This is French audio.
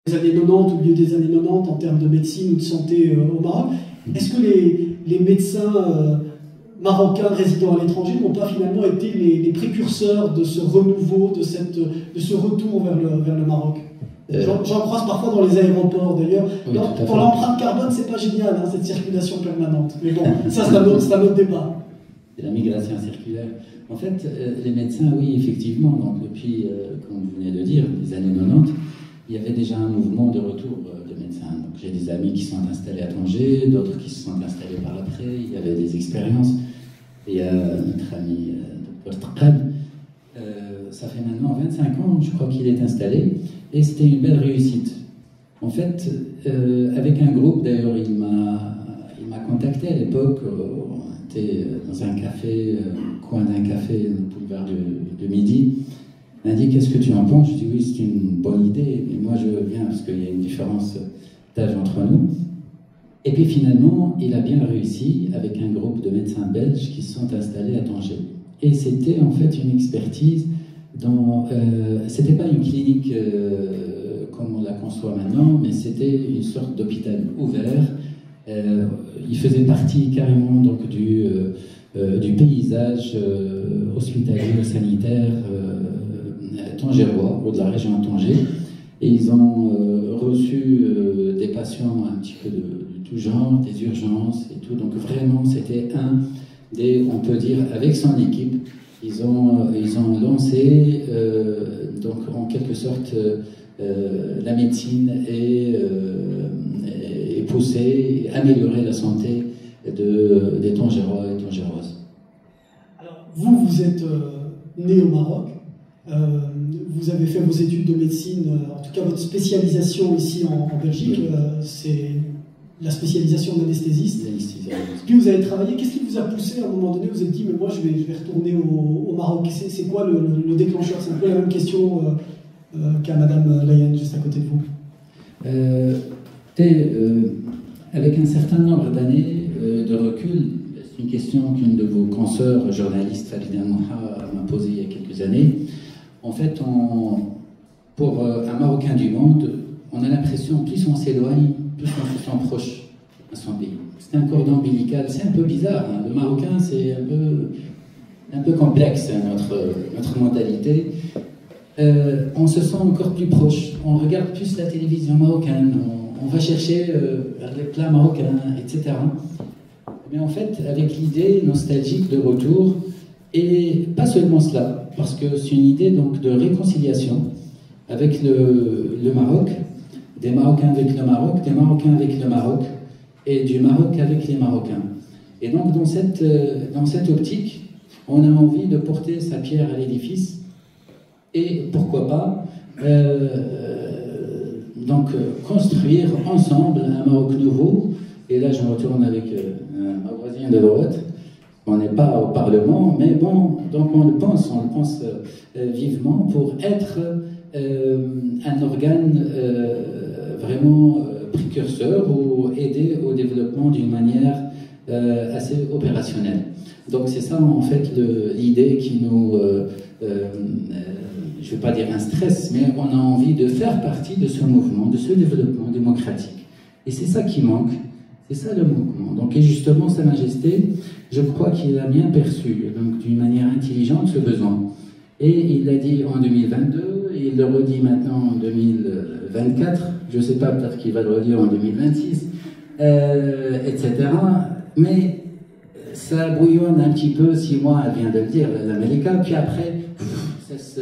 Les années 90, au milieu des années 90, en termes de médecine ou de santé au Maroc. Est-ce que les médecins marocains résidant à l'étranger n'ont pas finalement été les précurseurs de ce renouveau, de ce retour vers le Maroc? J'en croise parfois dans les aéroports d'ailleurs. Oui, pour l'empreinte carbone, c'est pas génial, hein, cette circulation permanente. Mais bon, ça c'est un autre débat. La migration circulaire. En fait, les médecins, oui, effectivement, donc depuis, comme vous venez de dire, les années 90, il y avait déjà un mouvement de retour de médecins. Donc j'ai des amis qui sont installés à Tanger, d'autres qui se sont installés par après, il y avait des expériences. Et il y a notre ami Dr Trqad, ça fait maintenant 25 ans, je crois qu'il est installé, et c'était une belle réussite. En fait, avec un groupe, d'ailleurs, il m'a contacté à l'époque, on était dans un café, coin d'un café, le boulevard de Midi. Il m'a dit, qu'est-ce que tu en penses? Je dis, oui, c'est une bonne idée, mais moi je veux bien, parce qu'il y a une différence d'âge entre nous. Et puis finalement, il a bien réussi avec un groupe de médecins belges qui se sont installés à Tanger. Et c'était en fait une expertise dans... c'était pas une clinique comme on la conçoit maintenant, mais c'était une sorte d'hôpital ouvert. Il faisait partie carrément donc, du paysage hospitalier sanitaire tangérois, ou de la région de Tanger. Et ils ont reçu des patients un petit peu de tout genre, des urgences et tout. Donc vraiment, c'était un des, on peut dire, avec son équipe, ils ont lancé, donc en quelque sorte, la médecine et poussé, amélioré la santé des Tangérois et Tangéroises. Alors, vous êtes né au Maroc. Vous avez fait vos études de médecine, en tout cas votre spécialisation ici en Belgique, oui. C'est la spécialisation d'anesthésiste. Puis vous avez travaillé, qu'est-ce qui vous a poussé à un moment donné? Vous êtes dit, mais moi je vais retourner au Maroc. C'est quoi le déclencheur? C'est un peu la même question qu'à Madame Layenne, juste à côté de vous. Avec un certain nombre d'années de recul, c'est une question qu'une de vos consoeurs journalistes, Farida Mouha, m'a posée il y a quelques années. En fait, pour un Marocain du monde, on a l'impression que plus on s'éloigne, plus on se sent proche à son pays. C'est un cordon ombilical, c'est un peu bizarre. Hein. Le Marocain, c'est un peu complexe, hein, notre mentalité. On se sent encore plus proche. On regarde plus la télévision marocaine, on va chercher les plats marocains, etc. Mais en fait, avec l'idée nostalgique de retour, et pas seulement cela, parce que c'est une idée donc de réconciliation avec le Maroc, des Marocains avec le Maroc, des Marocains avec le Maroc, et du Maroc avec les Marocains. Et donc dans cette optique, on a envie de porter sa pierre à l'édifice, et pourquoi pas donc construire ensemble un Maroc nouveau. Et là je retourne avec ma voisine de droite. On n'est pas au Parlement, mais bon, donc on le pense vivement pour être un organe vraiment précurseur ou aider au développement d'une manière assez opérationnelle. Donc c'est ça en fait l'idée qui nous, je ne vais pas dire un stress, mais on a envie de faire partie de ce mouvement, de ce développement démocratique. Et c'est ça qui manque. C'est ça le mouvement. Donc, et justement, Sa Majesté, je crois qu'il a bien perçu, donc d'une manière intelligente, ce besoin. Et il l'a dit en 2022, et il le redit maintenant en 2024, je ne sais pas, peut-être qu'il va le redire en 2026, etc. Mais ça bouillonne un petit peu, 6 mois, elle vient de le dire, la Malika, puis après, ça se...